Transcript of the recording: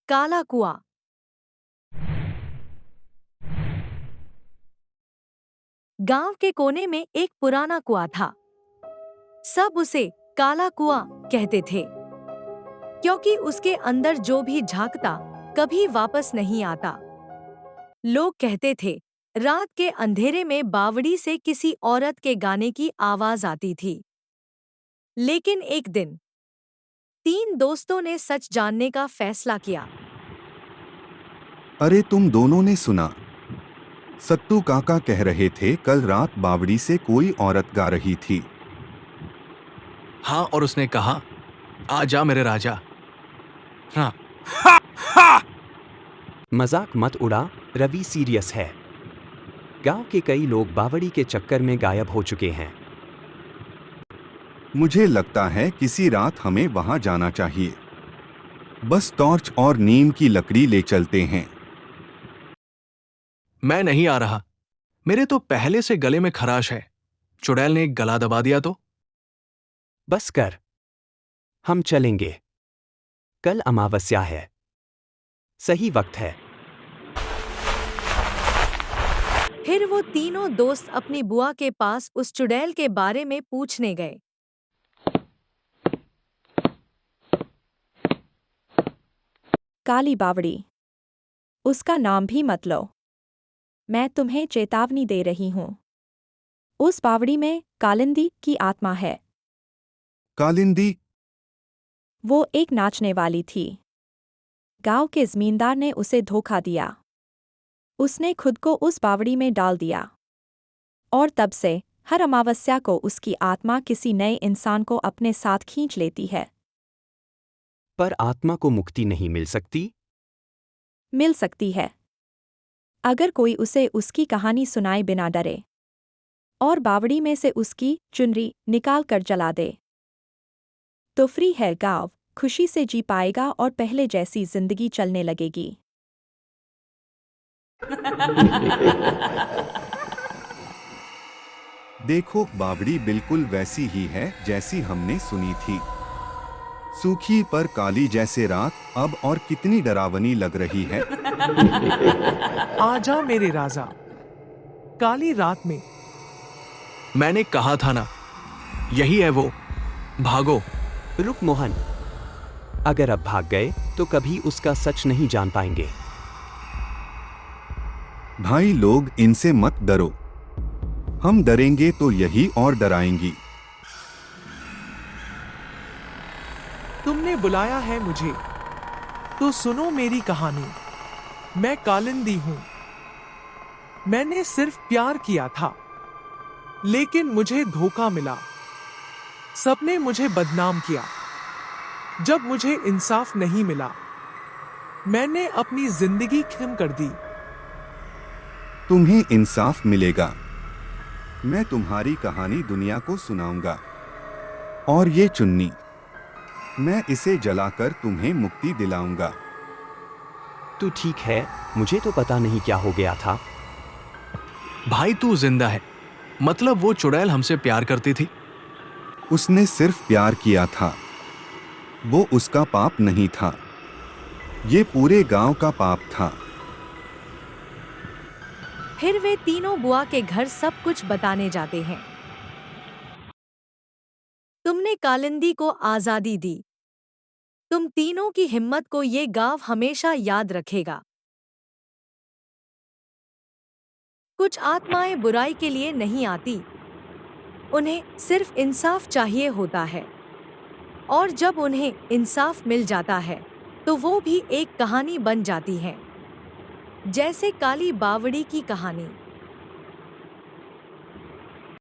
काला कुआं। गांव के कोने में एक पुराना कुआं था। सब उसे काला कुआं कहते थे, क्योंकि उसके अंदर जो भी झांकता कभी वापस नहीं आता। लोग कहते थे, रात के अंधेरे में बावड़ी से किसी औरत के गाने की आवाज आती थी। लेकिन एक दिन 3 दोस्तों ने सच जानने का फैसला किया। अरे तुम दोनों ने सुना? सत्तू काका कह रहे थे कल रात बावड़ी से कोई औरत गा रही थी। हाँ, और उसने कहा, आ जा मेरे राजा। हाँ। मजाक मत उड़ा, रवि सीरियस है। गांव के कई लोग बावड़ी के चक्कर में गायब हो चुके हैं। मुझे लगता है किसी रात हमें वहां जाना चाहिए। बस टॉर्च और नीम की लकड़ी ले चलते हैं। मैं नहीं आ रहा। मेरे तो पहले से गले में खराश है। चुड़ैल ने एक गला दबा दिया तो। बस कर, हम चलेंगे। कल अमावस्या है, सही वक्त है। फिर वो तीनों दोस्त अपनी बुआ के पास उस चुड़ैल के बारे में पूछने गए। काली बावड़ी, उसका नाम भी मत लो। मैं तुम्हें चेतावनी दे रही हूं। उस बावड़ी में कालिंदी की आत्मा है। कालिंदी? वो एक नाचने वाली थी। गांव के जमींदार ने उसे धोखा दिया। उसने खुद को उस बावड़ी में डाल दिया, और तब से हर अमावस्या को उसकी आत्मा किसी नए इंसान को अपने साथ खींच लेती है। पर आत्मा को मुक्ति नहीं मिल सकती? मिल सकती है, अगर कोई उसे उसकी कहानी सुनाए बिना डरे, और बावड़ी में से उसकी चुनरी निकाल कर जला दे। तो फ्री है गांव, खुशी से जी पाएगा और पहले जैसी जिंदगी चलने लगेगी। देखो, बावड़ी बिल्कुल वैसी ही है जैसी हमने सुनी थी। सूखी पर काली जैसे रात अब और कितनी डरावनी लग रही है। आजा मेरे राजा, काली रात में। मैंने कहा था ना, यही है वो। भागो। रुक मोहन, अगर अब भाग गए तो कभी उसका सच नहीं जान पाएंगे। भाई लोग, इनसे मत डरो। हम डरेंगे तो यही और डराएंगी। तुमने बुलाया है मुझे, तो सुनो मेरी कहानी। मैं कालिंदी हूं। मैंने सिर्फ प्यार किया था, लेकिन मुझे धोखा मिला। सबने मुझे बदनाम किया। जब मुझे इंसाफ नहीं मिला, मैंने अपनी जिंदगी खत्म कर दी। तुम्हें इंसाफ मिलेगा। मैं तुम्हारी कहानी दुनिया को सुनाऊंगा। और ये चुन्नी, मैं इसे जलाकर तुम्हें मुक्ति दिलाऊंगा। तो ठीक है, मुझे तो पता नहीं क्या हो गया था। भाई तू जिंदा है, मतलब वो चुड़ैल हमसे प्यार करती थी। उसने सिर्फ प्यार किया था, वो उसका पाप नहीं था। ये पूरे गांव का पाप था। फिर वे तीनों बुआ के घर सब कुछ बताने जाते हैं। तुमने कालिंदी को आजादी दी। तुम तीनों की हिम्मत को ये गांव हमेशा याद रखेगा। कुछ आत्माएं बुराई के लिए नहीं आती, उन्हें सिर्फ इंसाफ चाहिए होता है। और जब उन्हें इंसाफ मिल जाता है, तो वो भी एक कहानी बन जाती है, जैसे काली बावड़ी की कहानी।